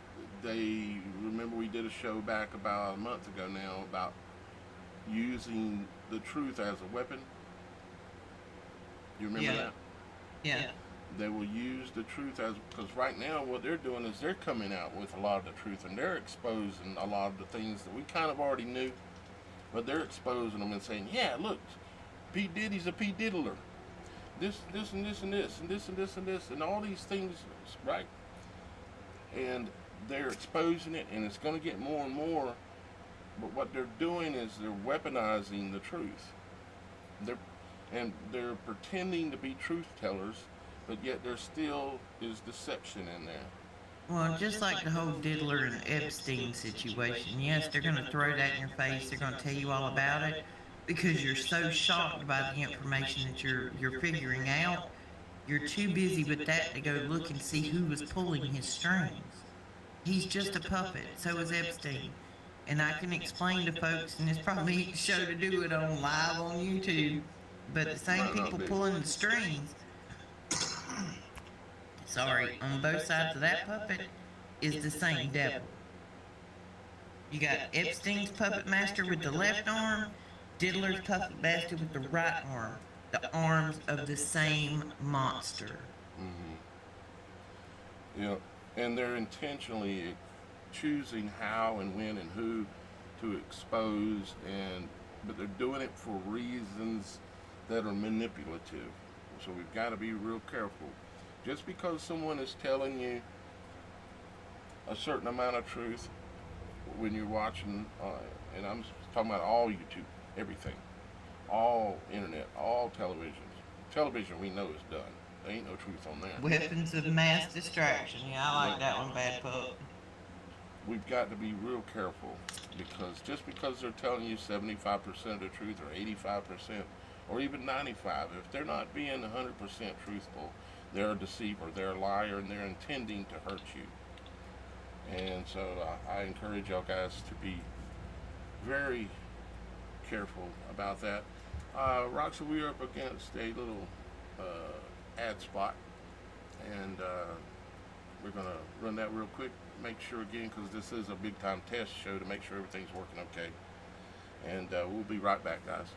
S1: remember we did a show back about a month ago now about using the truth as a weapon. You remember that?
S2: Yeah.
S1: They will use the truth because right now what they're doing is they're coming out with a lot of the truth, and they're exposing a lot of the things that we kind of already knew, but they're exposing them and saying, yeah, look, P. Diddy's a P. Diddler. This and this and this and this and this and this and all these things, right? And they're exposing it, and it's going to get more and more, but what they're doing is they're weaponizing the truth. They're pretending to be truth tellers, but yet there still is deception in there.
S2: Well, just like the whole Diddler and Epstein situation, yes, they're going to throw that in your face. They're going to tell you all about it because you're so shocked by the information that you're figuring out. You're too busy with that to go look and see who was pulling his strings. He's just a puppet. So is Epstein. And I can explain to folks, and it's probably a show to do it on live on YouTube, but the same people pulling the strings, on both sides of that puppet is the same devil. You got Epstein's puppet master with the left arm, Diddler's puppet master with the right arm. The arms of the same monster.
S1: Mm-hmm. Yeah, and they're intentionally choosing how and when and who to expose, but they're doing it for reasons that are manipulative. So we've got to be real careful. Just because someone is telling you a certain amount of truth when you're watching, and I'm talking about all YouTube, everything, all internet, all television. Television we know is done. There ain't no truth on that.
S2: Weapons of mass distraction. Yeah, I like that one, Bad Pup.
S1: We've got to be real careful, because just because they're telling you 75% of the truth or 85% or even 95, if they're not being 100% truthful, they're a deceiver, they're a liar, and they're intending to hurt you. And so I encourage y'all guys to be very careful about that. Roxy, we're up against a little ad spot, and we're going to run that real quick. Make sure again, because this is a big time test show, to make sure everything's working okay. And we'll be right back, guys.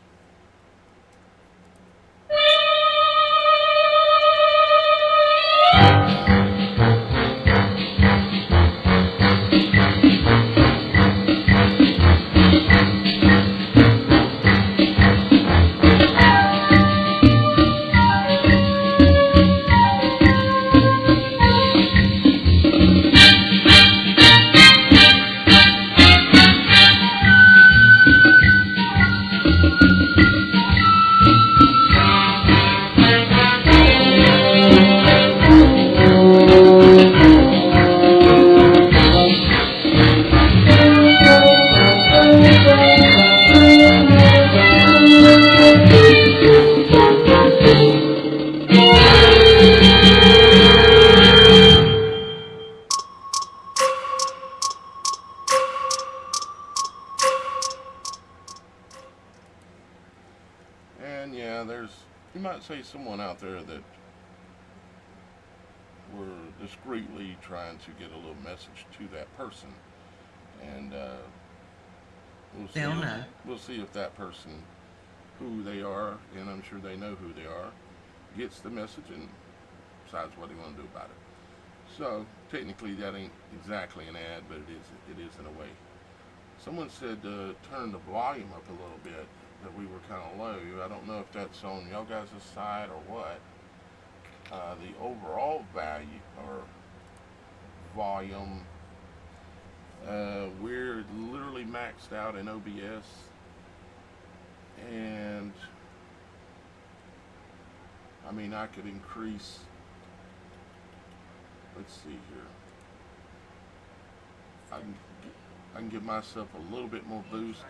S1: say someone out there that we're discreetly trying to get a little message to that person, and we'll see.
S2: They'll know.
S1: We'll see if that person, who they are, and I'm sure they know who they are, gets the message and decides what they want to do about it. So technically, that ain't exactly an ad, but it is in a way. Someone said turn the volume up a little bit, that we were kind of low. I don't know if that's on y'all guys' side or what. The overall value or volume, we're literally maxed out in OBS, and I mean, I could increase, let's see here, I can give myself a little bit more boost.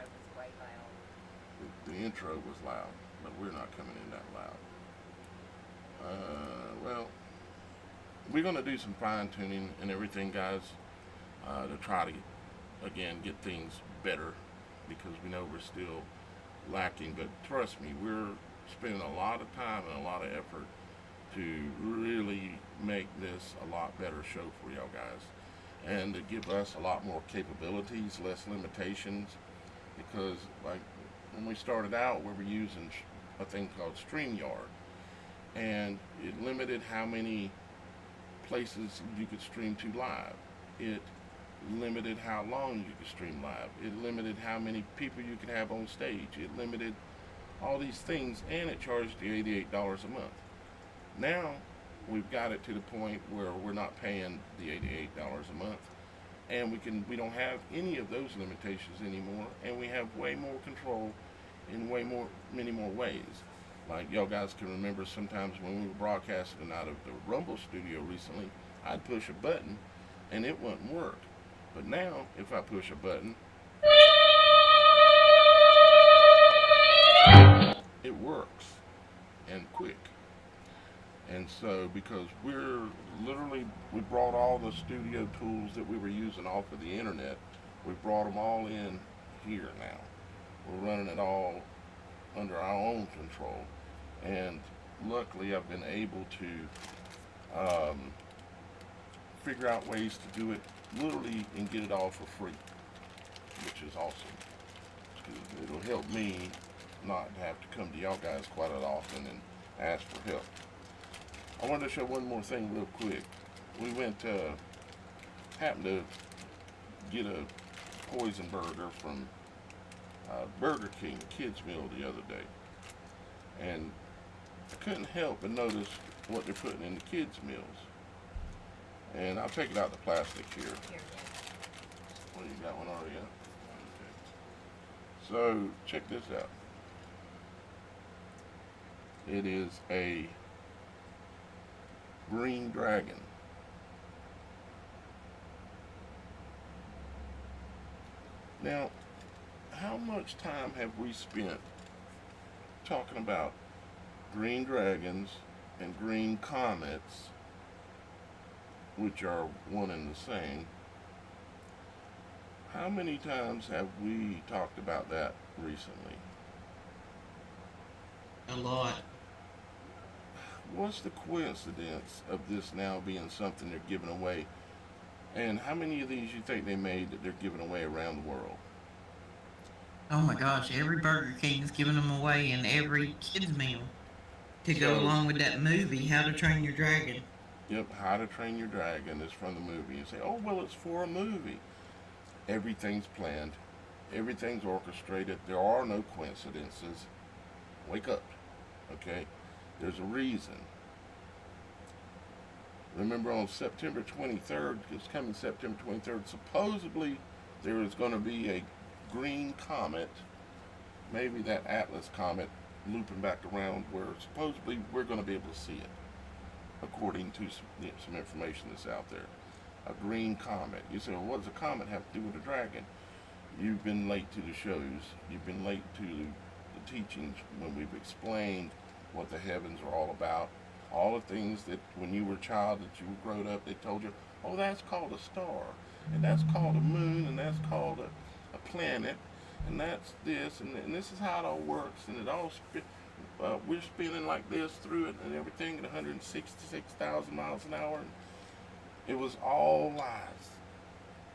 S1: The intro was loud, but we're not coming in that loud. Well, we're going to do some fine tuning and everything, guys, to try to, again, get things better, because we know we're still lacking. But trust me, we're spending a lot of time and a lot of effort to really make this a lot better show for y'all guys, and to give us a lot more capabilities, less limitations, because like when we started out, we were using a thing called StreamYard, and it limited how many places you could stream to live. It limited how long you could stream live. It limited how many people you could have on stage. It limited all these things, and it charged you $88 a month. Now we've got it to the point where we're not paying the $88 a month, and we don't have any of those limitations anymore, and we have way more control in many more ways. Like y'all guys can remember, sometimes when we were broadcasting out of the Rumble studio recently, I'd push a button and it wouldn't work. But now, if I push a button, it works, and quick. And so, because we brought all the studio tools that we were using off of the internet, we brought them all in here now. We're running it all under our own control. And luckily, I've been able to figure out ways to do it literally and get it all for free, which is awesome. It'll help me not have to come to y'all guys quite as often and ask for help. I wanted to show one more thing real quick. We happened to get a poison burger from Burger King kids meal the other day, and I couldn't help but notice what they're putting in the kids meals. And I'll take it out the plastic here. Well, you got one already up? Okay. So check this out. It is a green dragon. Now, how much time have we spent talking about green dragons and green comets, which are one and the same? How many times have we talked about that recently?
S2: A lot.
S1: What's the coincidence of this now being something they're giving away? And how many of these you think they made that they're giving away around the world?
S2: Oh my gosh, every Burger King's giving them away in every kids meal to go along with that movie, How to Train Your Dragon.
S1: Yep, How to Train Your Dragon is from the movie. You say, oh, well, it's for a movie. Everything's planned. Everything's orchestrated. There are no coincidences. Wake up, okay? There's a reason. Remember, on September 23rd, it's coming September 23rd, supposedly there is going to be a green comet, maybe that Atlas comet, looping back around, where supposedly we're going to be able to see it, according to some information that's out there. A green comet. You say, well, what does a comet have to do with a dragon? You've been late to the shows. You've been late to the teachings when we've explained what the heavens are all about. All the things that when you were a child, that you were grown up, they told you, oh, that's called a star, and that's called a moon, and that's called a planet, and that's this, and this is how it all works, and it all we're spinning like this through it and everything at 166,000 miles an hour. And it was all lies.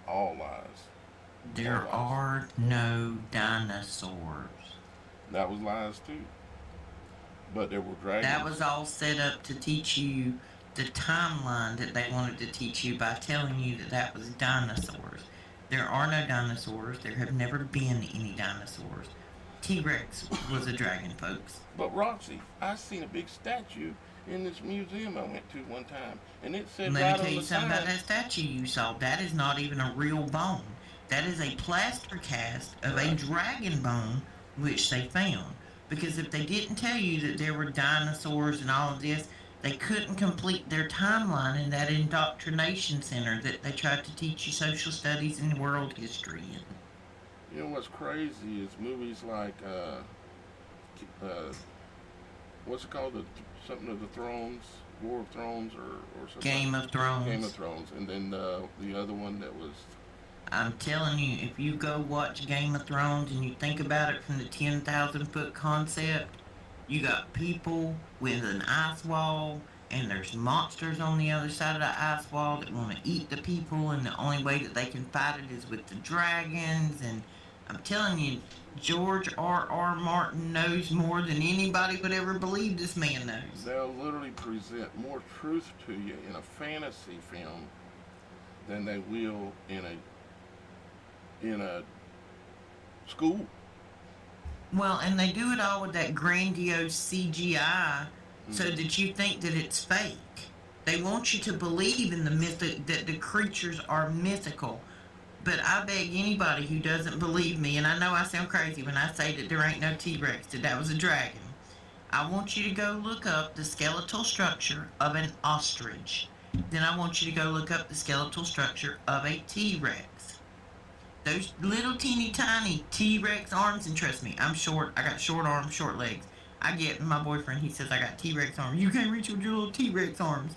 S1: All lies.
S2: There are no dinosaurs.
S1: That was lies too. But there were dragons.
S2: That was all set up to teach you the timeline that they wanted to teach you by telling you that that was dinosaurs. There are no dinosaurs. There have never been any dinosaurs. T-Rex was a dragon, folks.
S1: But Roxy, I seen a big statue in this museum I went to one time, and it said
S2: Let
S1: right
S2: me tell
S1: on
S2: you
S1: the
S2: something about
S1: side.
S2: that statue you saw. That is not even a real bone. That is a plaster cast of a
S1: Right.
S2: dragon bone, which they found. Because if they didn't tell you that there were dinosaurs and all of this, they couldn't complete their timeline in that indoctrination center that they tried to teach you social studies and world history in.
S1: You know what's crazy is movies like what's it called? Something of the Thrones, War of Thrones, or something.
S2: Game of Thrones.
S1: Game of Thrones, and then the other one that was.
S2: I'm telling you, if you go watch Game of Thrones and you think about it from the 10,000 foot concept, you got people with an ice wall, and there's monsters on the other side of the ice wall that want to eat the people, and the only way that they can fight it is with the dragons. And I'm telling you, George R.R. Martin knows more than anybody would ever believe this man knows.
S1: They'll literally present more truth to you in a fantasy film than they will in a school.
S2: Well, and they do it all with that grandiose CGI so that you think that it's fake. They want you to believe in the myth that the creatures are mythical. But I beg anybody who doesn't believe me, and I know I sound crazy when I say that there ain't no T-Rex, that was a dragon. I want you to go look up the skeletal structure of an ostrich. Then I want you to go look up the skeletal structure of a T-Rex. Those little teeny tiny T-Rex arms, and trust me, I'm short. I got short arms, short legs. I get my boyfriend, he says I got T-Rex arms. You can't reach with your little T-Rex arms.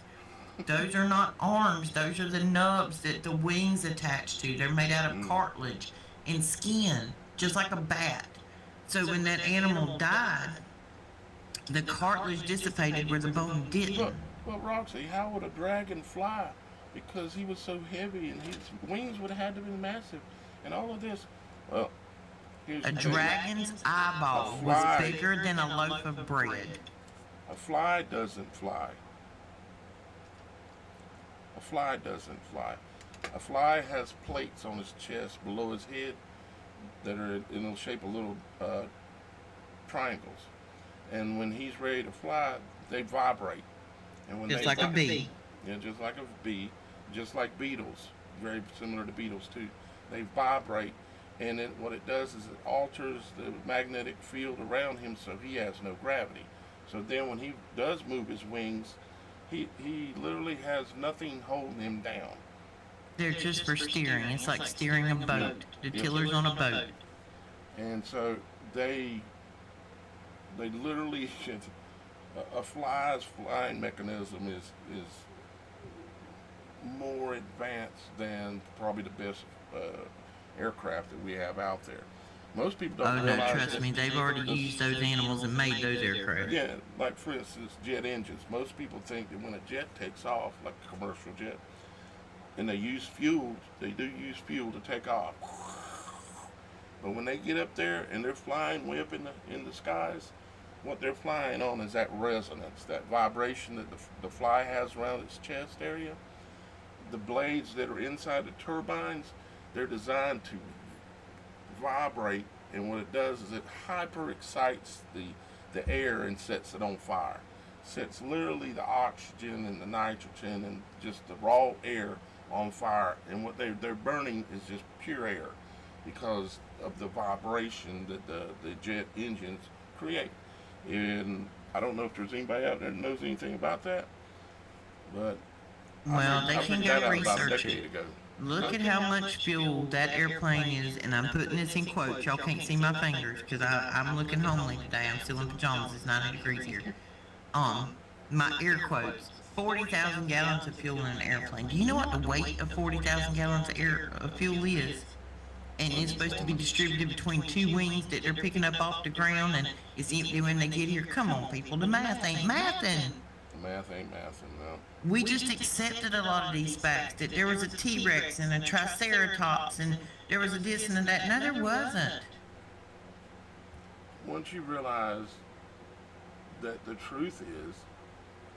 S2: Those are not arms. Those are the nubs that the wings attach to. They're made out of cartilage and skin, just like a bat. So when that animal died, the cartilage dissipated where the bone didn't.
S1: But Roxy, how would a dragon fly? Because he was so heavy and his wings would have had to be massive. And all of this, well, here's
S2: A
S1: the thing.
S2: dragon's eyeball
S1: A fly.
S2: was bigger than a loaf of bread.
S1: A fly doesn't fly. A fly doesn't fly. A fly has plates on his chest below his head that are in the shape of little triangles. And when he's ready to fly, they vibrate. And when
S2: Just
S1: they
S2: like a bee.
S1: Yeah, just like a bee, just like beetles, very similar to beetles too. They vibrate, and then what it does is it alters the magnetic field around him so he has no gravity. So then when he does move his wings, he literally has nothing holding him down.
S2: They're just for steering. It's like steering a boat. The tiller's on a boat.
S1: And so they literally, a fly's flying mechanism is more advanced than probably the best aircraft that we have out there. Most people don't
S2: Oh no,
S1: realize
S2: trust
S1: that-
S2: me, they've already used those animals and made those aircraft.
S1: Yeah, like for instance, jet engines. Most people think that when a jet takes off, like a commercial jet, and they use fuel, they do use fuel to take off. But when they get up there and they're flying way up in the skies, what they're flying on is that resonance, that vibration that the fly has around its chest area. The blades that are inside the turbines, they're designed to vibrate, and what it does is it hyper excites the air and sets it on fire. Sets literally the oxygen and the nitrogen and just the raw air on fire, and what they're burning is just pure air because of the vibration that the jet engines create. And I don't know if there's anybody out there that knows anything about that, but
S2: Well, they
S1: I
S2: can
S1: figured that
S2: go
S1: out about a
S2: research
S1: decade
S2: it.
S1: ago.
S2: Look at how much fuel that airplane is, and I'm putting this in quotes. Y'all can't see my fingers because I'm looking homely today. I'm still in pajamas. It's 90 degrees here. My air quotes. 40,000 gallons of fuel in an airplane. Do you know what the weight of 40,000 gallons of fuel is? and it's supposed to be distributed between two wings that they're picking up off the ground, and it's empty when they get here. Come on, people, the math ain't mathin'.
S1: The math ain't mathing, no.
S2: We just accepted a lot of these facts, that there was a T-Rex and a Triceratops, and there was a this and a that. No, there wasn't.
S1: Once you realize that the truth is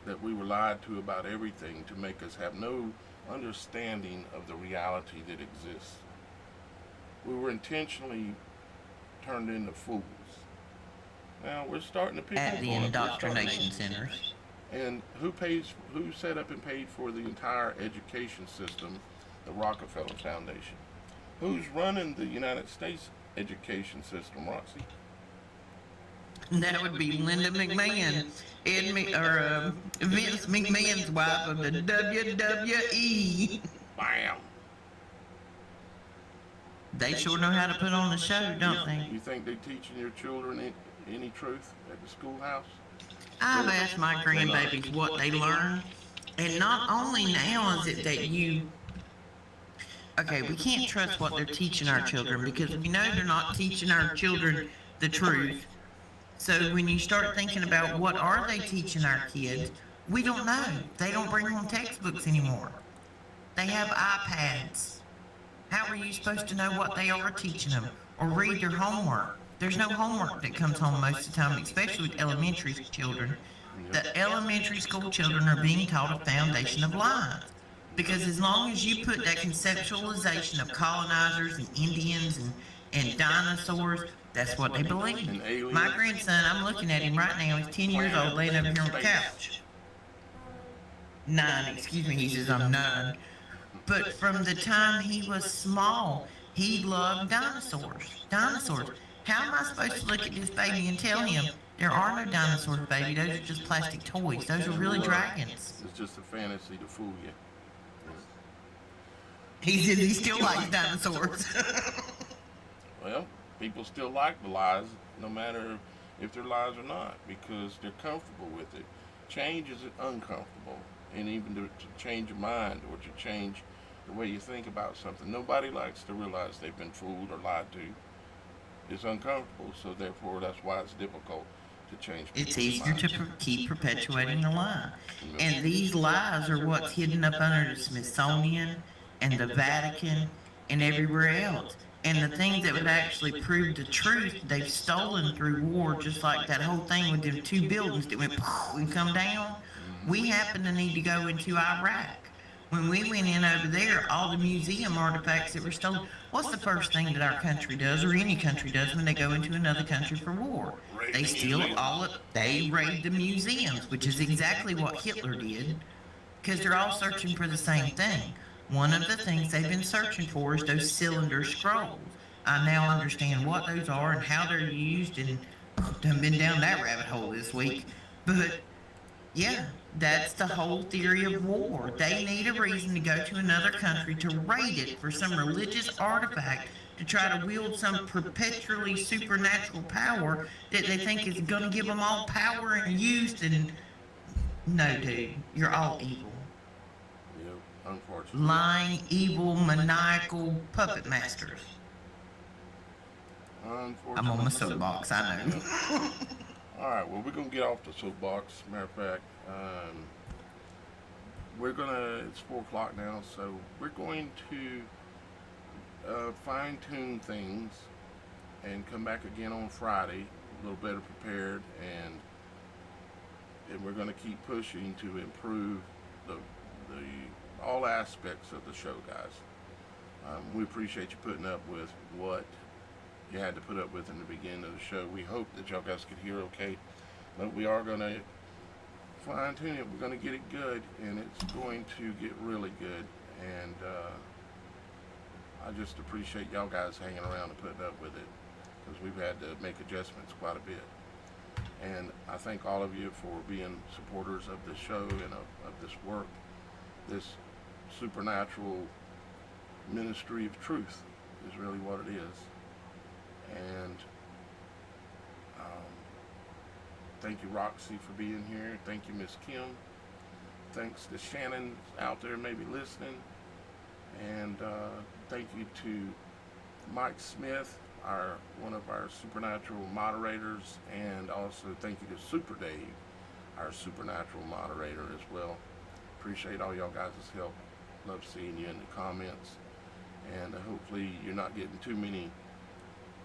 S1: that we were lied to about everything to make us have no understanding of the reality that exists. We were intentionally turned into fools. Now we're starting to pick
S2: At
S1: up
S2: the
S1: on it.
S2: indoctrination centers.
S1: And who set up and paid for the entire education system? The Rockefeller Foundation. Who's running the United States education system, Roxy?
S2: That would be Linda McMahon, Vince McMahon's wife of the WWE.
S1: Bam!
S2: They sure know how to put on a show, don't they?
S1: You think they teaching your children any truth at the schoolhouse?
S2: I've asked my grandbabies what they learn, and not only now is it that you... Okay, we can't trust what they're teaching our children, because we know they're not teaching our children the truth. So when you start thinking about what are they teaching our kids, we don't know. They don't bring home textbooks anymore. They have iPads. How are you supposed to know what they are teaching them or read their homework? There's no homework that comes home most of the time, especially with elementary children. The elementary school children are being taught a foundation of lies. Because as long as you put that conceptualization of colonizers and Indians and dinosaurs, that's what they believe. My grandson, I'm looking at him right now, he's 10 years old, laying over here on the couch. 9, excuse me, he says I'm 9. But from the time he was small, he loved dinosaurs. Dinosaurs. How am I supposed to look at this baby and tell him there are no dinosaurs, baby? Those are just plastic toys. Those are really dragons.
S1: It's just a fantasy to fool you.
S2: He says he still likes dinosaurs.
S1: Well, people still like the lies, no matter if they're lies or not, because they're comfortable with it. Change is uncomfortable, and even to change your mind or to change the way you think about something. Nobody likes to realize they've been fooled or lied to. It's uncomfortable, so therefore that's why it's difficult to change.
S2: It's easier to keep perpetuating the lie. And these lies are what's hidden up under the Smithsonian and the Vatican and everywhere else. And the things that would actually prove the truth, they've stolen through war, just like that whole thing with them 2 buildings that went and come down. We happen to need to go into Iraq. When we went in over there, all the museum artifacts that were stolen, what's the first thing that our country does, or any country does, when they go into another country for war? They steal they raid the museums, which is exactly what Hitler did, because they're all searching for the same thing. One of the things they've been searching for is those cylinder scrolls. I now understand what those are and how they're used, and I've been down that rabbit hole this week. But yeah, that's the whole theory of war. They need a reason to go to another country to raid it for some religious artifact to try to wield some perpetually supernatural power that they think is going to give them all power and use. And no, dude, you're all evil.
S1: Yep, unfortunately.
S2: Lying, evil, maniacal puppet masters.
S1: Unfortunately.
S2: I'm on my soapbox, I know.
S1: All right, well, we're going to get off the soapbox. Matter of fact, it's 4 o'clock now, so we're going to fine-tune things and come back again on Friday, a little better prepared, and we're going to keep pushing to improve the all aspects of the show, guys. We appreciate you putting up with what you had to put up with in the beginning of the show. We hope that y'all guys could hear okay, but we are going to fine tune it. We're going to get it good, and it's going to get really good. And I just appreciate y'all guys hanging around and putting up with it, because we've had to make adjustments quite a bit. And I thank all of you for being supporters of this show and of this work, this supernatural ministry of truth is really what it is. And thank you, Roxy, for being here. Thank you, Miss Kim. Thanks to Shannon out there maybe listening. And thank you to Mike Smith, one of our supernatural moderators, and also thank you to Super Dave, our supernatural moderator as well. Appreciate all y'all guys' help. Love seeing you in the comments, and hopefully you're not getting too many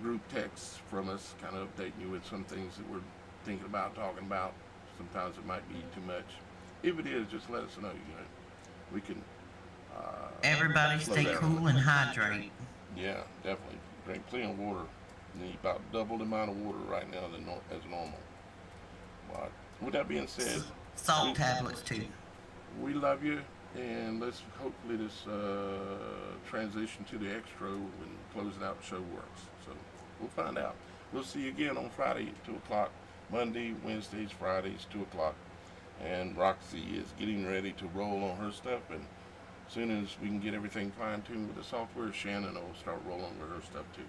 S1: group texts from us, kind of updating you with some things that we're thinking about talking about. Sometimes it might be too much. If it is, just let us know. We can.
S2: Everybody
S1: slow
S2: stay
S1: down.
S2: cool and hydrate.
S1: Yeah, definitely. Drink plenty of water. You need about double the amount of water right now than as normal. But with that being said,
S2: Salt tablets too.
S1: we love you, and let's hopefully this transition to the extra and closing out the show works. So we'll find out. We'll see you again on Friday at 2 o'clock. Monday, Wednesdays, Fridays, 2 o'clock. And Roxy is getting ready to roll on her stuff, and as soon as we can get everything fine-tuned with the software, Shannon will start rolling with her stuff too.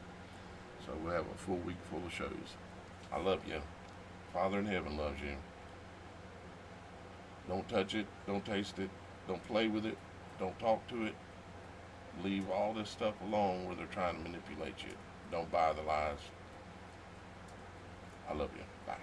S1: So we'll have a full week full of shows. I love you. Father in heaven loves you. Don't touch it. Don't taste it. Don't play with it. Don't talk to it. Leave all this stuff alone where they're trying to manipulate you. Don't buy the lies. I love you. Bye.